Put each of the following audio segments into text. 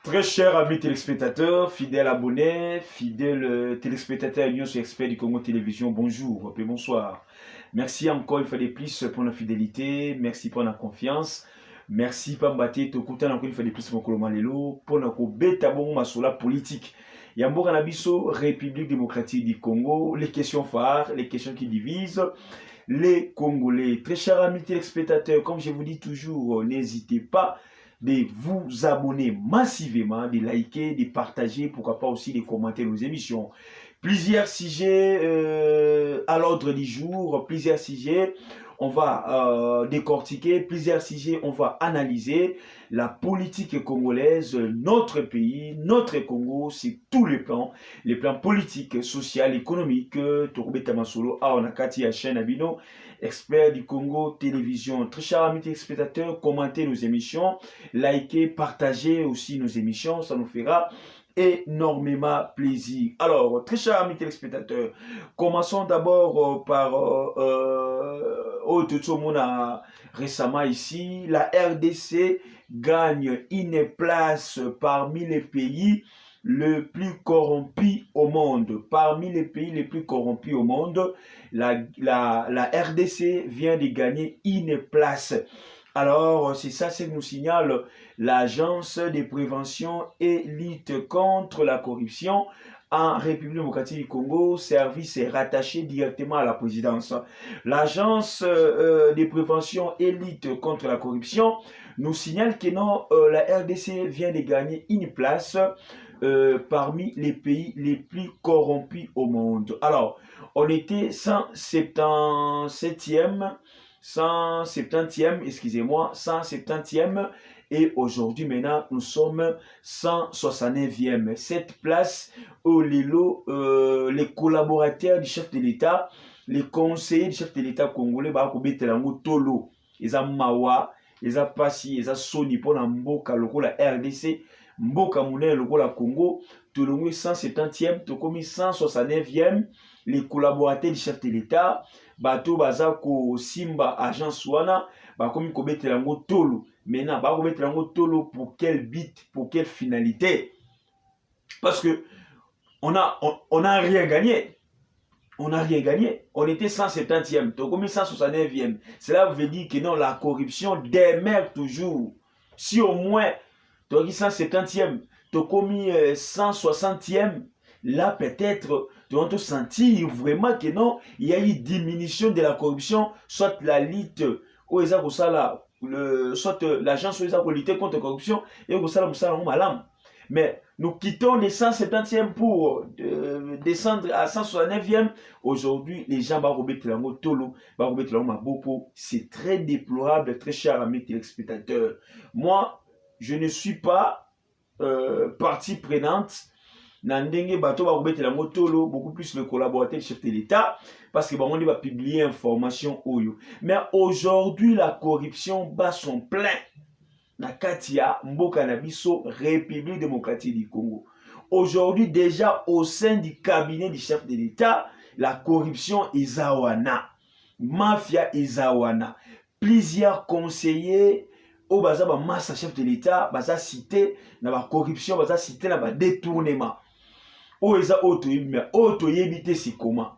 Très chers amis téléspectateurs, fidèles abonnés, fidèles téléspectateurs News Expert du Congo Télévision, bonjour et bonsoir. Merci encore une fois de plus pour la fidélité, merci pour la confiance, merci pour m'battre tout encore une fois de plus pour Kolomalelo, pour notre bêta bon masola politique. Yambo Nabiso, République démocratique du Congo, les questions phares, les questions qui divisent les Congolais. Très chers amis téléspectateurs, comme je vous dis toujours, n'hésitez pas de vous abonner massivement, de liker, de partager, pourquoi pas aussi de commenter nos émissions. Plusieurs sujets à l'ordre du jour, plusieurs sujets on va décortiquer, plusieurs sujets on va analyser. La politique congolaise, notre pays, notre Congo, c'est tous les plans politiques, sociaux, économiques. Torobeta Masolo, Aonakati, la chaîne Abino, expert du Congo Télévision. Très chers amis téléspectateurs, commentez nos émissions, likez, partagez aussi nos émissions, ça nous fera énormément plaisir. Alors, très chers amis téléspectateurs, commençons d'abord par tout le monde a récemment ici, la RDC gagne une place parmi les pays les plus corrompus au monde. Parmi les pays les plus corrompus au monde, la RDC vient de gagner une place. Alors, c'est ça, c'est nous signale l'Agence de prévention et lutte contre la corruption en République démocratique du Congo, service est rattaché directement à la présidence. L'Agence de prévention et lutte contre la corruption nous signale que non, la RDC vient de gagner une place parmi les pays les plus corrompus au monde. Alors, on était 170e, excusez-moi, 170e, et aujourd'hui, maintenant, nous sommes 169e. Cette place où les collaborateurs du chef de l'État, les conseillers du chef de l'État congolais, tolo, ils ont mawa, ils ont passi, ils ont soni pour la mboka lokola RDC, mboka mouné lokola Congo, tout le monde 170e, tout comme 169e, les collaborateurs du chef de l'État, bato bazako simba agence wana, bakomi kobetela ngo tolo. Maintenant, bakobetela ngo tolo pour quel but, pour quelle finalité? Parce que on a rien gagné. On n'a rien gagné. On était 170e, comme 169e. Cela veut dire que non, la corruption demeure toujours. Si au moins, tu as 170e, tu as commis 160e, là peut-être, tu vas te sentir vraiment que non, il y a eu diminution de la corruption, soit la lutte, soit l'agence pour lutter contre la corruption, et malam. Mais nous quittons les 170e pour descendre à 169e. Aujourd'hui, les gens vont remettre la mot tolo, vont remettre la mot maboko. C'est très déplorable, très cher amis téléspectateurs. Moi, je ne suis pas partie prenante. Nandenge bato va remettre la mot tolo, beaucoup plus le collaborateur chef de l'État, parce que on va publier information oyo. Mais aujourd'hui, la corruption bat son plein. Na Katia, Mboka Nabiso, République démocratique du Congo. Aujourd'hui, déjà au sein du cabinet du chef de l'État, la corruption est zawana. Mafia est zawana. Plusieurs conseillers, au bazar, massa chef de l'État, baza cité, na ba corruption, baza cité, na ba détournement. O eza auto yebite c'est comment.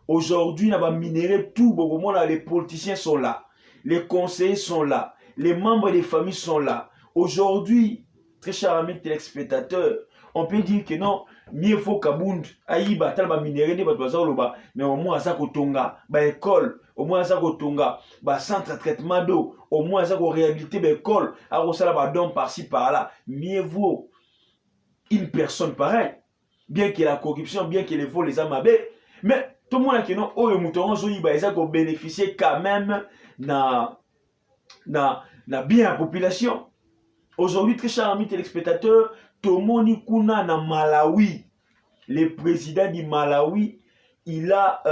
Aujourd'hui, na ba minéré tout, beaucoup les politiciens sont là. Les conseillers sont là. Les membres des familles sont là. Aujourd'hui, très chers amis téléspectateurs, on peut dire que non, mieux vaut Kabound, Aïba, Talba Minéré, mais au moins à Zakotonga, école, au moins à Zakotonga, centre de traitement d'eau, au moins à Zako réhabiliter l'école, à Rosala, don par-ci, par-là. Mieux vaut une personne pareille, bien que la corruption, bien que les vols, les amabés, mais tout le monde a dit que non, oh, le mouton, ils ont bénéficié quand même na bien la population. Aujourd'hui, très chers amis téléspectateurs, Tomoni Kuna na Malawi, le président du Malawi, il a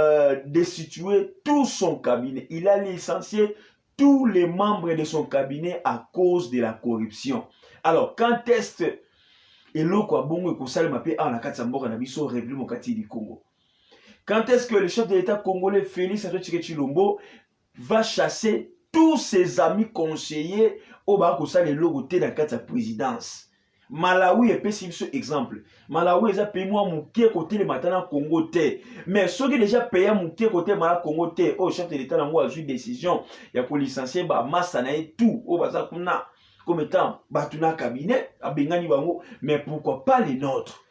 destitué tout son cabinet. Il a licencié tous les membres de son cabinet à cause de la corruption. Alors, quand est-ce que quand est-ce que le chef de l'État congolais Félix Antoine Tshisekedi va chasser tous ses amis conseillers au Bakosal et l'autre de la présidence? Malawi est pessimiste exemple. Malawi est un pays moi mouké côté le matin Congo té. Mais ceux qui déjà payé mouké côté Malawi Congo té, au chef de l'État n'a pas eu décision, il y a pour licencier ba massa na tout au bazar kuna comme étant batuna cabinet à Bengani bango, mais pourquoi pas les nôtres?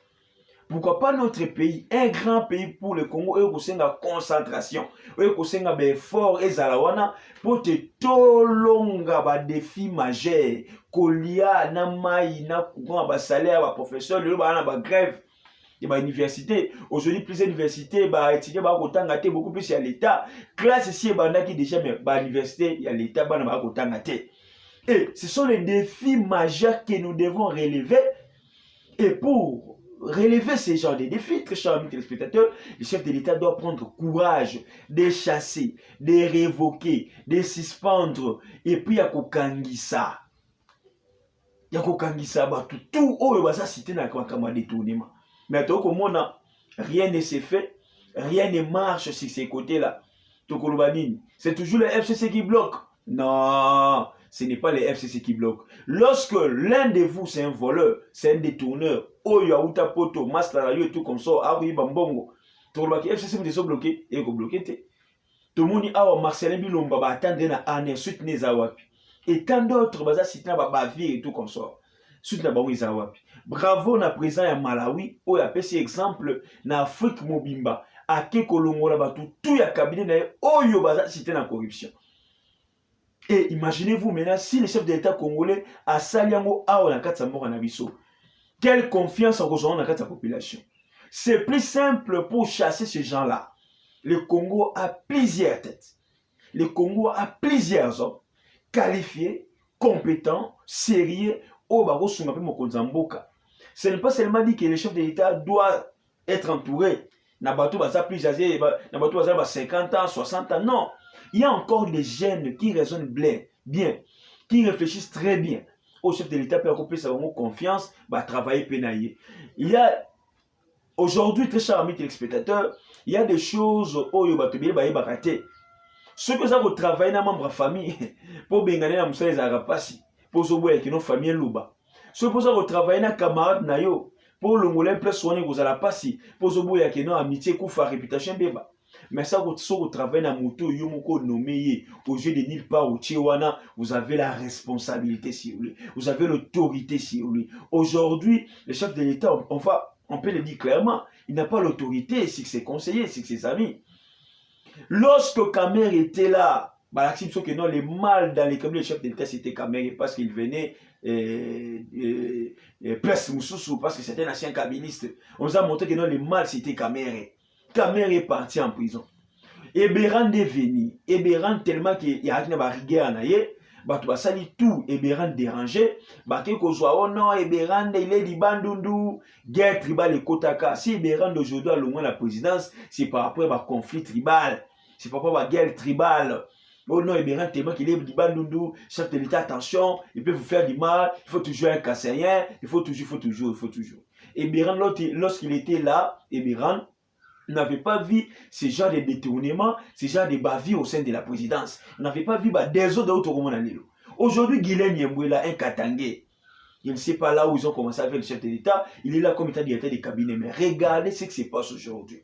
Pourquoi pas notre pays, un grand pays pour le Congo, et aussi une concentration, et aussi un effort, et zalawana, pour te tolonga ba défi majeur, kolia, na mai, na courant, ba salaire, ba professeur, le ba grève, et ba université. Aujourd'hui, plusieurs universités, ba étudier, ba kotangate, beaucoup plus à l'État. Classe ici, ba qui déjà, mais ba université, il y a l'État, ba na kotangate. Et ce sont les défis majeurs que nous devons relever, et pour relever ces genres de défis, très chers amis téléspectateurs, le chef de l'État doit prendre courage de chasser, de révoquer, de suspendre, et puis il y a kokangisa. Il y a kokangisa, tout haut, il va citer dans le détournement. Mais tout comme on a, rien ne s'est fait, rien ne marche sur ces côtés-là. C'est toujours le FCC qui bloque. Non, ce n'est pas les FCC qui bloquent. Lorsque l'un de vous, c'est un voleur, c'est un détourneur, Oyo, Aouta Poto, Mastarayo et tout comme ça, Aouye Bambongo, tout le FCC vous bloqué et vous bloquez. Tout le monde dit, ah, Marcelin Bilomba va attendre na année, suite n'est Zawapi. Et tant d'autres, baza sitna ba bavir et tout comme ça. Suite na Baoui Zawapi. Bravo na présent à Malawi, où il y a petit exemple na Afrique Mobimba, à Kekolongo là-bas, tout y a cabinet na Oyo baza cité na corruption. Et imaginez-vous maintenant si le chef de l'État congolais a saliango awa na kati moko na biso. Quelle confiance en rejoignant la population. C'est plus simple pour chasser ces gens-là. Le Congo a plusieurs têtes. Le Congo a plusieurs hommes qualifiés, compétents, sérieux, au baro sungape mokonzamboka. Ce n'est pas seulement dit que le chef de l'État doit être entouré. Nabato baza plus âgé, Nabato baza 50 ans, 60 ans, non. Il y a encore des jeunes qui raisonnent bien, qui réfléchissent très bien. Au chef de l'État peut accomplir sa confiance, travailler pénaillé. Il y a aujourd'hui, très chers amis téléspectateurs, il y a des choses où il y a raté. Ceux que ça vous travaillez dans membre famille, pour bien na musala les arapasi, pour se voir que nos familles louba. Ceux que ça vous travaillez dans camarade nayo, pour le moulin plus soigner vous à la passi, pour se voir que nos amitié koufa réputation beba. Mais ça, vous travaillez dans moto, yomoko nommé au jeu de nulle part au Tiwana, vous avez la responsabilité sur lui, vous avez l'autorité sur lui. Aujourd'hui, le chef de l'État, on peut le dire clairement, il n'a pas l'autorité sur ses conseillers, sur ses amis. Lorsque Kamer était là, que non, les mal dans les cabinets, le chef de l'État c'était Kamer parce qu'il venait Place Moussoussou, parce que c'était un ancien cabiniste. On nous a montré que non, les mal c'était Kamer. Kamer est parti en prison. Eberan est venu. Eberan tellement qu'il y a une rigueur en aïe. Tu vas salir tout. Eberan dérangé. Tu vas oh non, Eberan il est du bandundu. Guerre tribale et Kotaka. Si Eberan d'aujourd'hui a loin la présidence, c'est par rapport à un conflit tribal. C'est par rapport à la guerre tribale. Oh non, Eberan tellement qu'il est du bandundu. Chef de l'État, attention, il peut vous faire du mal. Il faut toujours un Kassayen. Il faut toujours. Eberan, lorsqu'il était là, Eberan n'avait pas vu ce genre de détournement, ce genre de bavure au sein de la présidence. On n'avait pas vu des autres d'autres comme on a dit. Aujourd'hui, Guilaine Yembouela, un Katangé, je ne sais pas là où ils ont commencé avec le chef de l'État, il est là comme état directeur des cabinets. Mais regardez ce qui se passe aujourd'hui.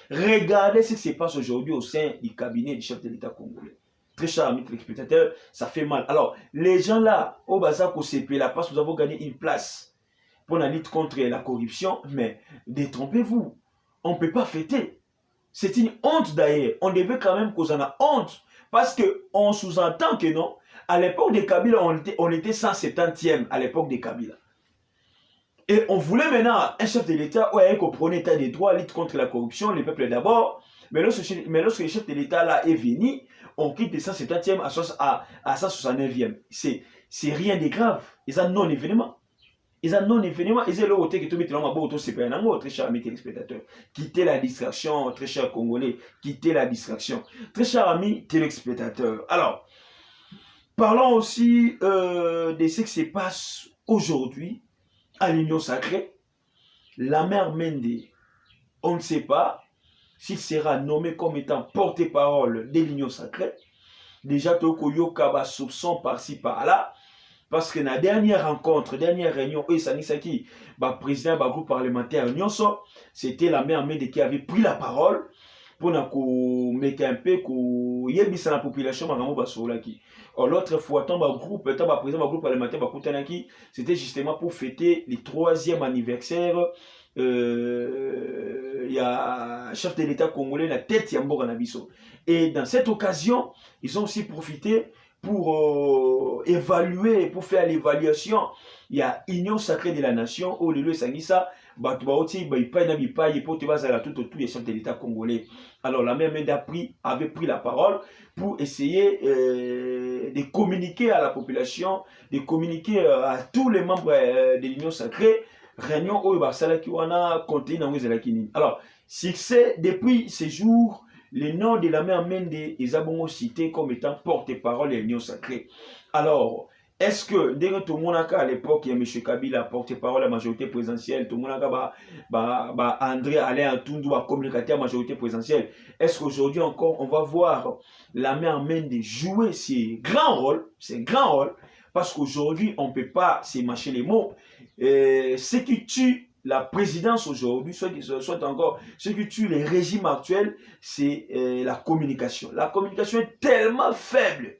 Regardez ce qui se passe aujourd'hui au sein du cabinet du chef de l'État congolais. Très chers amis téléspectateurs, ça fait mal. Alors, les gens là, au Bazar CP, là, parce que nous avons gagné une place pour la lutte contre la corruption, mais détrompez-vous. On ne peut pas fêter. C'est une honte d'ailleurs. On devait quand même qu'on en a honte. Parce qu'on sous-entend que non. À l'époque des Kabila, on était 170e à l'époque des Kabila. Et on voulait maintenant un chef de l'État qui prenait l'état des droits, lutte contre la corruption, le peuple d'abord. Mais lorsque le chef de l'État là est venu, on quitte de 170e à 169e. C'est rien de grave. C'est un non-événement. Ils ont non-événement, ils ont le côté que tout le monde a très chers amis téléspectateurs. Quittez la distraction, très chers Congolais. Quittez la distraction. Très chers amis téléspectateurs. Alors, parlons aussi de ce qui se passe aujourd'hui à l'Union Sacrée. La mère Mende, on ne sait pas s'il sera nommé comme étant porte-parole de l'Union Sacrée. Déjà, Toko Yoka va soupçon par-ci par-là. parce que la dernière rencontre, dernière réunion, Sanisaki, président du groupe parlementaire, c'était la mère Mende qui avait pris la parole pour mettre un peu la population. L'autre fois, groupe, président du groupe parlementaire, c'était justement pour fêter le 3e anniversaire. Il y a chef de l'État congolais, la tête Yambo Nabiso. Et dans cette occasion, ils ont aussi profité pour évaluer, pour faire l'évaluation. Il y a Union sacrée de la nation, où le lieu Sangisa, chef de l'État congolais. Alors la même avait pris la parole pour essayer de communiquer à la population, de communiquer à tous les membres de l'Union sacrée, réunion où alors, succès, depuis ce jour, le nom de la mère Mende est cité comme étant porte-parole de l'Union sacrée. Alors, est-ce que, dès que tout le monde à l'époque, il y a M. Kabila, porte-parole de la majorité présidentielle, tout le monde a André Alain Tundu, communicateur de la majorité présidentielle, est-ce qu'aujourd'hui encore, on va voir la mère Mende jouer ce grand rôle, parce qu'aujourd'hui, on ne peut pas se mâcher les mots. Ce qui tue la présidence aujourd'hui, soit encore ce qui tue les régimes actuels, c'est la communication. La communication est tellement faible,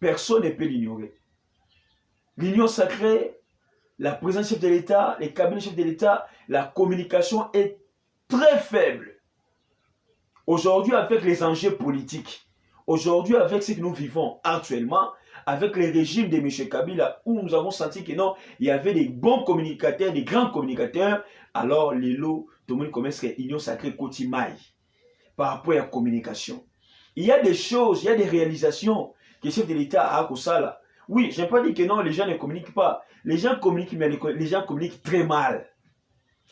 personne ne peut l'ignorer. L'union sacrée, la présidence chef de l'État, les cabinets chefs de l'État, la communication est très faible. Aujourd'hui, avec les enjeux politiques, aujourd'hui, avec ce que nous vivons actuellement, avec les régimes de M. Kabila, où nous avons senti que non, il y avait des bons communicateurs, des grands communicateurs, alors les lots, tout le monde commence à l'union sacrée Kotimaï par rapport à la communication. Il y a des choses, il y a des réalisations que le chef de l'État a à Kosala. Oui, je n'ai pas dit que non, les gens ne communiquent pas. Les gens communiquent, mais les gens communiquent très mal.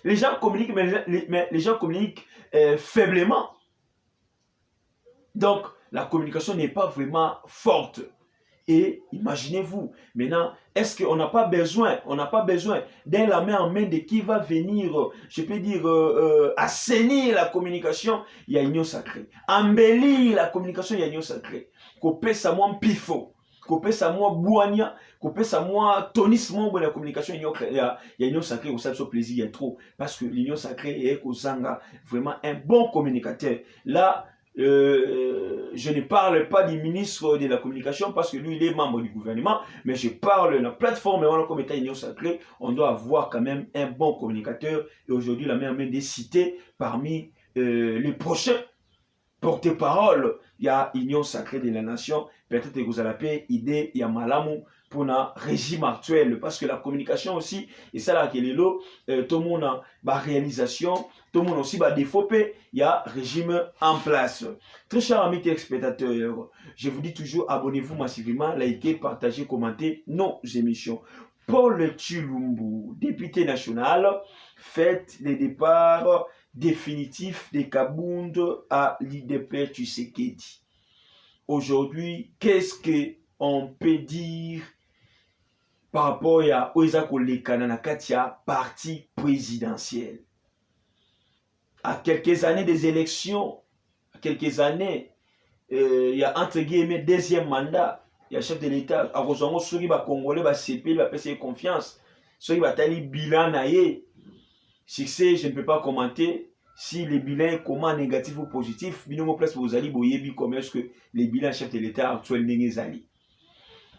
Les gens communiquent, mais les gens communiquent faiblement. Donc, la communication n'est pas vraiment forte. Et imaginez-vous, maintenant, est-ce qu'on n'a pas besoin, d'un la main en main de qui va venir, je peux dire, assainir la communication, il y a union sacrée. Embellir la communication, il y a union sacrée. Couper ça moins pifo, couper ça moins boigna, couper ça moins tonissement de la communication, il y a union sacrée, au sein plaisir, il y a trop. Parce que l'union sacrée est au Zanga, vraiment un bon communicateur. Là, je ne parle pas du ministre de la communication parce que lui il est membre du gouvernement, mais je parle de la plateforme comme état union sacrée. On doit avoir quand même un bon communicateur, et aujourd'hui la même des cités parmi les prochains porte-parole. Il y a union sacrée de la nation, peut-être que vous avez idée, il y a malamu pour le régime actuel, parce que la communication aussi, et ça là qui est tout le monde a ma réalisation, tout le monde aussi va développer, il y a régime en place. Très chers amis téléspectateurs, je vous dis toujours, abonnez-vous massivement, likez, partagez, commentez nos émissions. Paul Tshilumbu, député national, fête les départs définitifs de Kabund à l'IDP Tshisekedi. Aujourd'hui, qu'est-ce qu'on peut dire par rapport à Oezako Lekana Katia, parti présidentiel? À quelques années des élections, à quelques années, il y a entre guillemets deuxième mandat, il y a chef de l'État, à Rosango, ceux qui va Congolais, va CP, va passer confiance, ceux qui va tali bilan naïe. Succès, je ne peux pas commenter si les bilans comment négatif ou positif, binomo place vous allez boyebi comme est-ce que les bilans chef de l'État actuel n'engezali.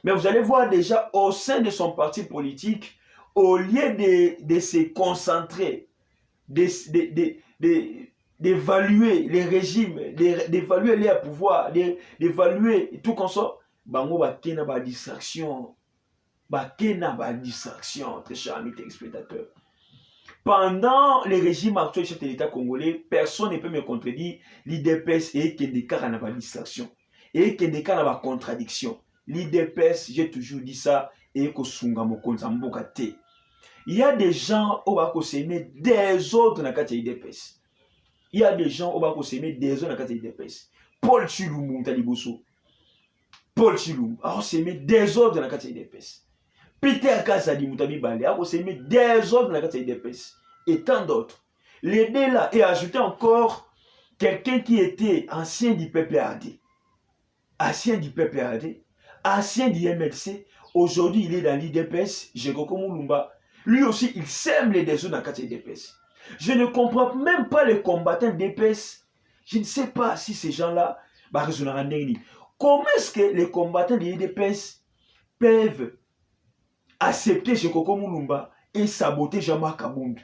Mais vous allez voir déjà au sein de son parti politique, au lieu de se concentrer, d'évaluer les régimes, d'évaluer les pouvoirs, d'évaluer tout comme ça, bango bakena ba distraction, très chers amis téléspectateurs. Pendant le régime actuel chef de l'État congolais, personne ne peut me contredire, l'IDPS et Kendeka n'a pas distraction, et Kendeka n'a pas contradiction. L'IDPS, j'ai toujours dit ça, et Kosunga Mokonza Mboka te. Il y a des gens qui vont s'aimer des autres dans le IDPS. Il y a des gens qui vont s'aimer des autres dans le IDPS. Paul Tshilumbu, Taliboso. Paul Tshilumbu, on s'aimer des autres dans le IDPS. Peter Kazadi Moutabi Bale, on s'aimer des autres dans le IDPS. Et tant d'autres. Les deux là, et ajouter encore quelqu'un qui était ancien du PPRD. Ancien du PPRD. Ancien du MLC, Aujourd'hui, il est dans l'IDPS, Jekoko Mulumba. Lui aussi, il sème les désordres dans le d'IDPS. Je ne comprends même pas les combattants d'IDPS. Je ne sais pas si ces gens-là, comment est-ce que les combattants de l'IDPS peuvent accepter Jekoko Mulumba et saboter Jean-Marc Kabund?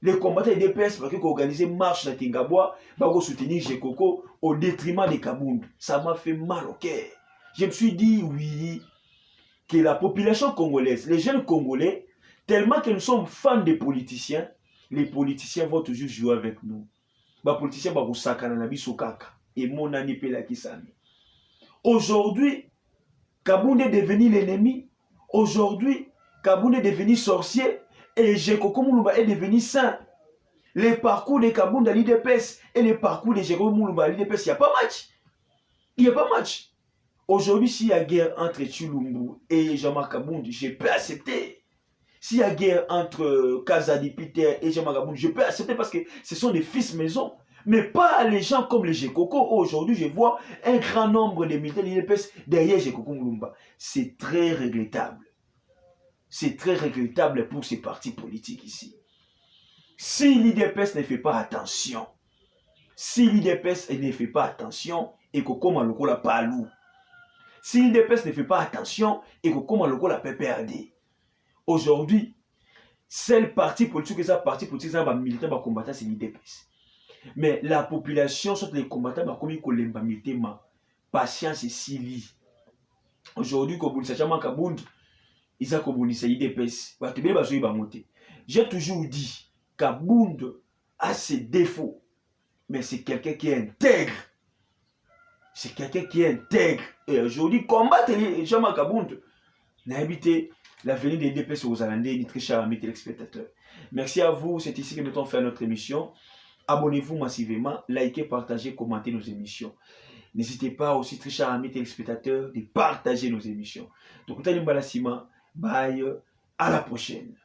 Les combattants de l'IDPS ont organisé une marche dans Tingabwa pour soutenir Jekoko au détriment de Kabund. Ça m'a fait mal au cœur. Je me suis dit, oui, que la population congolaise, les jeunes Congolais, tellement que nous sommes fans des politiciens, les politiciens vont toujours jouer avec nous. Les politiciens vont vous et mon ami Pelakisami. Aujourd'hui, Kabund est devenu l'ennemi. Aujourd'hui, Kabund est devenu sorcier et Jekoko Mulumba est devenu saint. Les parcours de Kabund à l'IDPS et les parcours de Jekoko Mulumba à l'IDPS, il n'y a pas match. Il n'y a pas match. Aujourd'hui, s'il y a guerre entre Chilumbu et Jean-Marc Kabund, je peux accepter. S'il y a guerre entre Kazadi Peter et Jean-Marc Kabund, je peux accepter parce que ce sont des fils maison. Mais pas les gens comme les Jekoko. Aujourd'hui, je vois un grand nombre de militaires de l'IDPS derrière Jekoko Mulumba. C'est très regrettable. C'est très regrettable pour ces partis politiques ici. Si l'IDPS ne fait pas attention, et Kokoma Lokola Palou, si l'IDPS ne fait pas attention, et Kokoma Lokola PPRD, aujourd'hui, seul parti politique et ça parti politique, ça va militaire, va combattre, c'est l'IDPS. Mais la population, soit les combattants, va comme ils ma militaire, ma patience et sili. Aujourd'hui, comme vous savez, Kabund, ils ont comme l'IDPS. J'ai toujours dit, Kabund a ses défauts, mais c'est quelqu'un qui est intègre. C'est quelqu'un qui est intègre. Et aujourd'hui, combattre les gens à Kabund, n'a habité l'avenir des DPS aux Alandais, ni très chers amis téléspectateurs. Merci à vous, c'est ici que nous avons fait notre émission. Abonnez-vous massivement, likez, partagez, commentez nos émissions. N'hésitez pas aussi, très chers amis téléspectateurs, de partager nos émissions. Donc, bye, à la prochaine.